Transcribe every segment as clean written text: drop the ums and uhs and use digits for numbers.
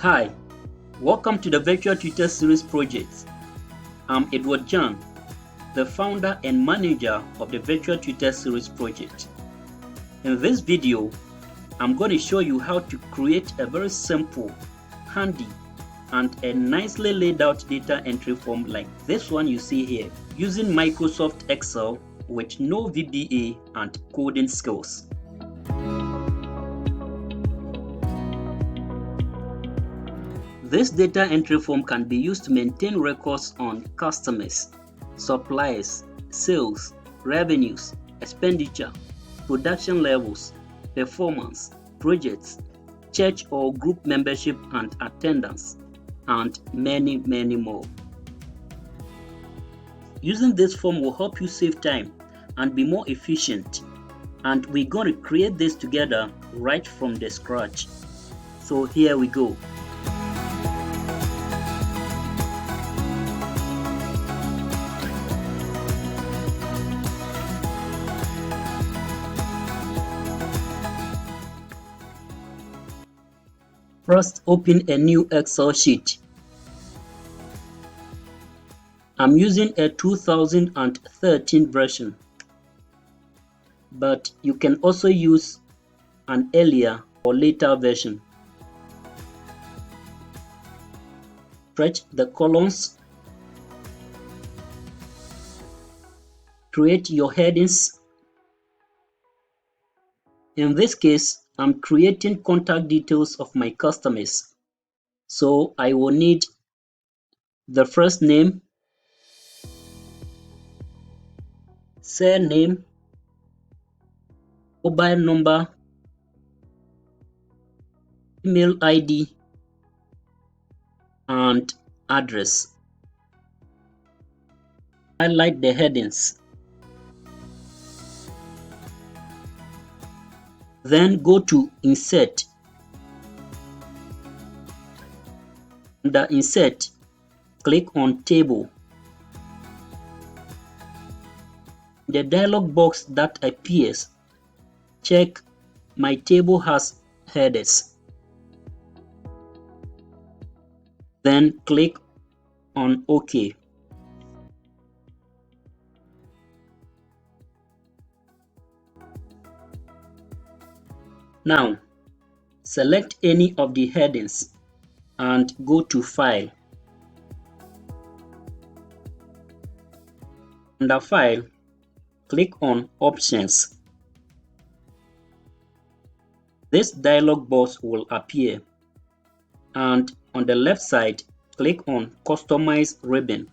Hi, welcome to the Virtual Tutor Series project. I'm Edward John, the founder and manager of the Virtual Tutor Series project. In this video, I'm going to show you how to create a very simple, handy, and a nicely laid out data entry form like this one you see here, using Microsoft Excel with no VBA and coding skills. This data entry form can be used to maintain records on customers, suppliers, sales, revenues, expenditure, production levels, performance, projects, church or group membership and attendance, and many more. Using this form will help you save time and be more efficient, and we're going to create this together right from the scratch. So here we go. First, open a new Excel sheet. I'm using a 2013 version, but you can also use an earlier or later version. Stretch the columns. Create your headings. In this case, I'm creating contact details of my customers. So I will need the first name, surname, mobile number, email ID, and address. Highlight the headings. Then go to Insert. Under Insert, click on Table. In the dialog box that appears, check My table has headers. Then click on OK. Now, select any of the headings and go to File. Under File, click on Options. This dialog box will appear, and on the left side, click on Customize ribbon.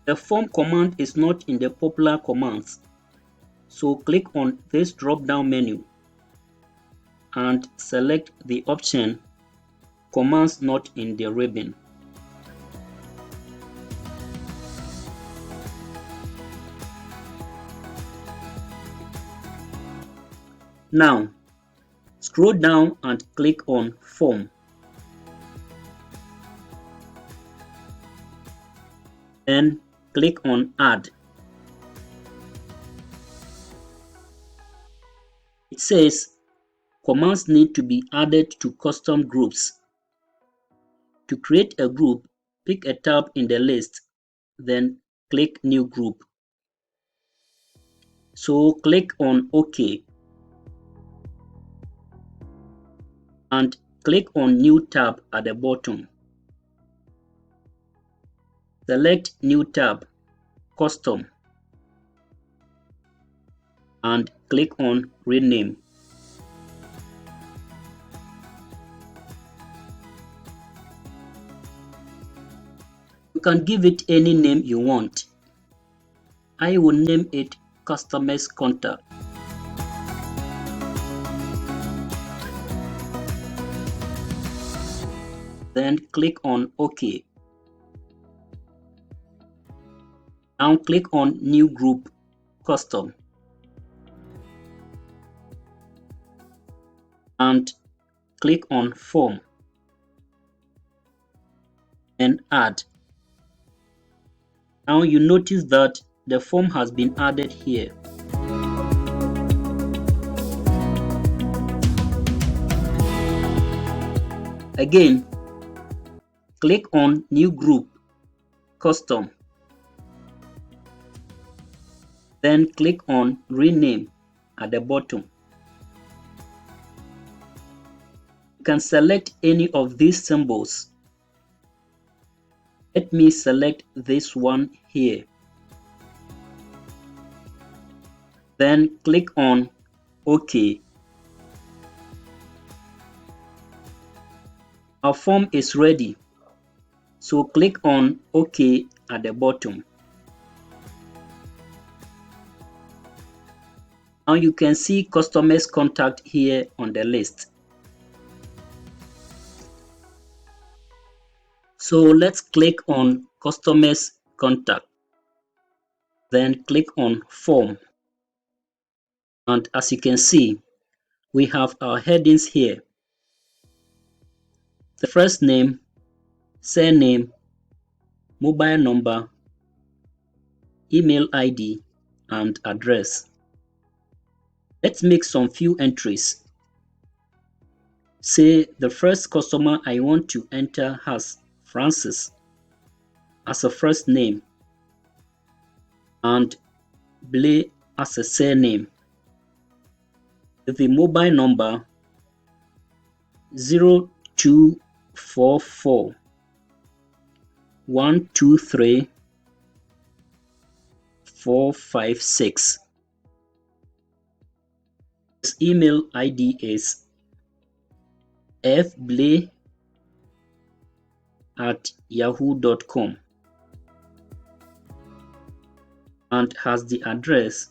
The form command is not in the popular commands, so click on this drop-down menu and select the option Commands not in the ribbon. Now, scroll down and click on Form. Then click on Add. It says commands need to be added to custom groups. To create a group, pick a tab in the list, then click New Group. So click on OK and click on New tab at the bottom. Select New tab, Custom, and click on Rename. You can give it any name you want. I will name it Customers Contact. Then click on OK. Now click on New Group, Custom, and click on Form and Add. Now you notice that the form has been added here. Again, click on New Group, Custom. Then click on Rename at the bottom. You can select any of these symbols. Let me select this one here. Then click on OK. Our form is ready, so click on OK at the bottom. Now you can see customers contact here on the list. So let's click on customers contact. Then click on form. And as you can see, we have our headings here. The first name, surname, mobile number, email ID, and address. Let's make some few entries. Say the first customer I want to enter has Francis as a first name and Blay as a surname. The mobile number 0244 123 456. His email ID is fblay@yahoo.com and has the address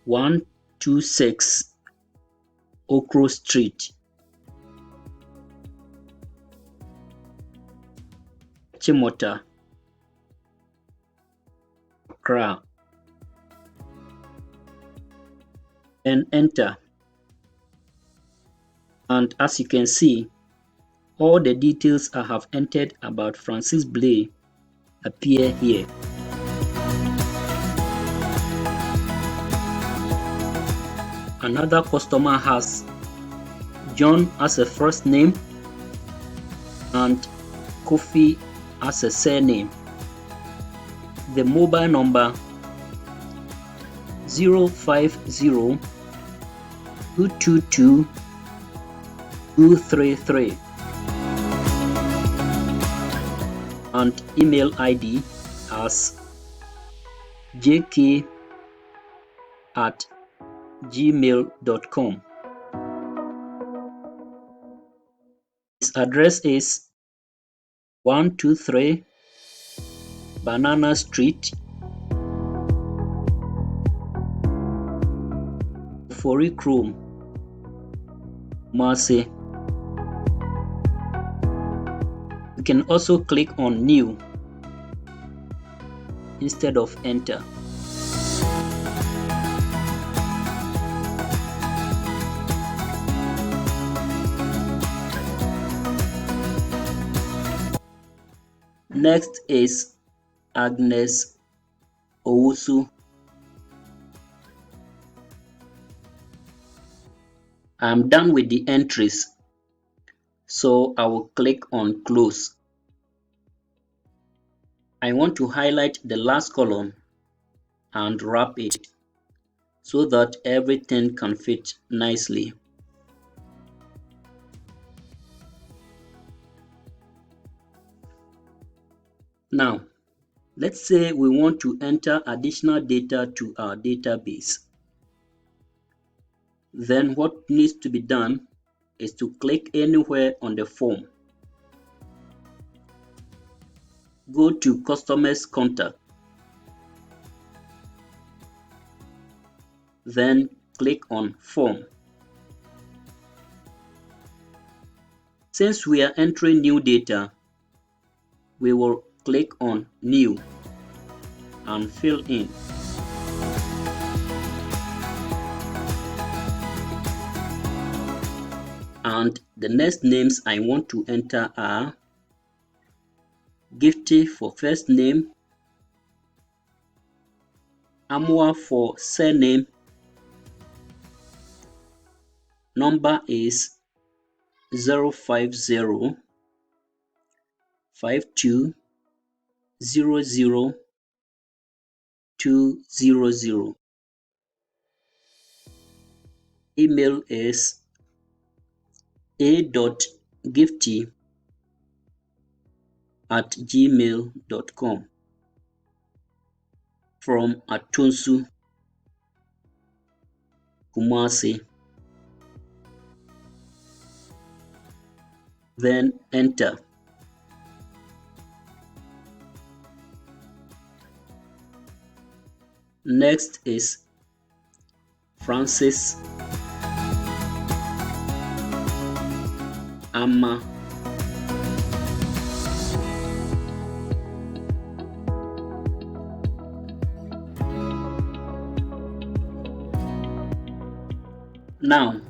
126 Okro Street, Chimota, Accra. And enter. And as you can see, all the details I have entered about Francis Blay appear here. Another customer has John as a first name and Kofi as a surname. The mobile number 050 222 233 and email ID as jk@gmail.com. His address is 123 Banana Street, Forichrome, Marseille. You can also click on New instead of Enter. Next is Agnes Owusu. I'm done with the entries, so I will click on Close. I want to highlight the last column and wrap it so that everything can fit nicely. Now, let's say we want to enter additional data to our database. Then what needs to be done is to click anywhere on the form. Go to Customers Contact. Then click on Form. Since we are entering new data, we will click on New and fill in. And the next names I want to enter are Gifty for first name, Amwa for surname, number is 050 52 00 200. Email is a.gifty@gmail.com. From Atunsu, Kumasi. Then enter. Next is Francis Amma. Now,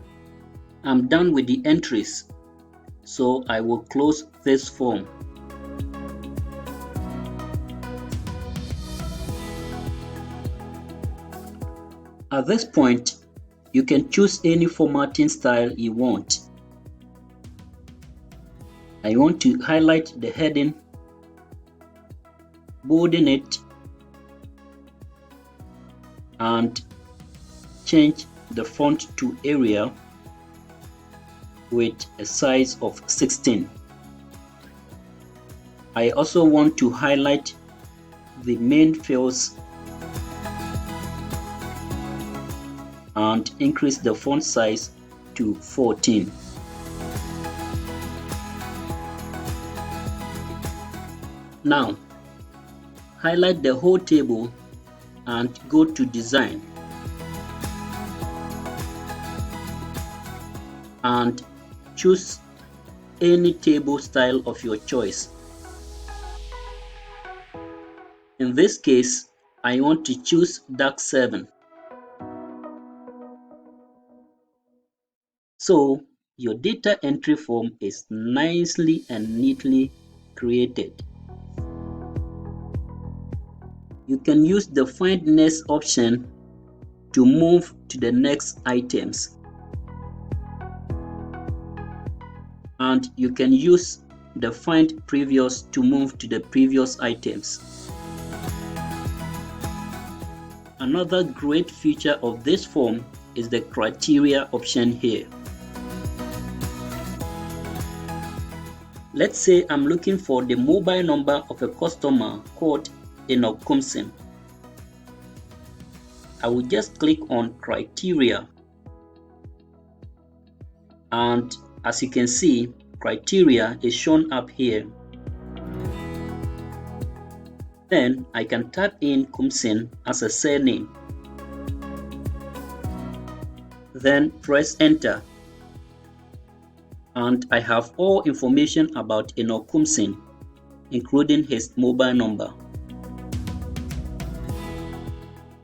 I'm done with the entries, so I will close this form. At this point, you can choose any formatting style you want. I want to highlight the heading, bolding it, and change the font to Arial with a size of 16. I also want to highlight the main fields and increase the font size to 14. Now, highlight the whole table and go to Design and choose any table style of your choice. In this case, I want to choose Dark 7. So your data entry form is nicely and neatly created. You can use the Find Next option to move to the next items. And you can use the Find Previous to move to the previous items. Another great feature of this form is the criteria option here. Let's say I'm looking for the mobile number of a customer called Enoch Kumsin. I will just click on Criteria, and as you can see, criteria is shown up here. Then I can type in Kumsin as a surname. Then press Enter. And I have all information about Enoch Kumsin, including his mobile number.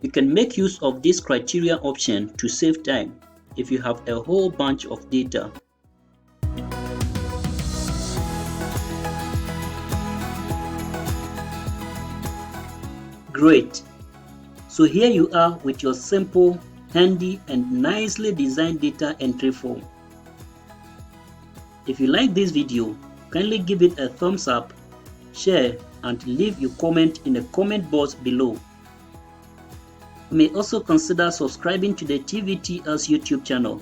You can make use of this criteria option to save time if you have a whole bunch of data. Great! So here you are with your simple, handy, and nicely designed data entry form. If you like this video, kindly give it a thumbs up, share, and leave your comment in the comment box below. You may also consider subscribing to the TVTS YouTube channel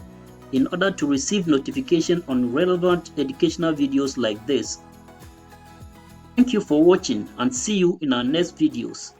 in order to receive notification on relevant educational videos like this. Thank you for watching and see you in our next videos.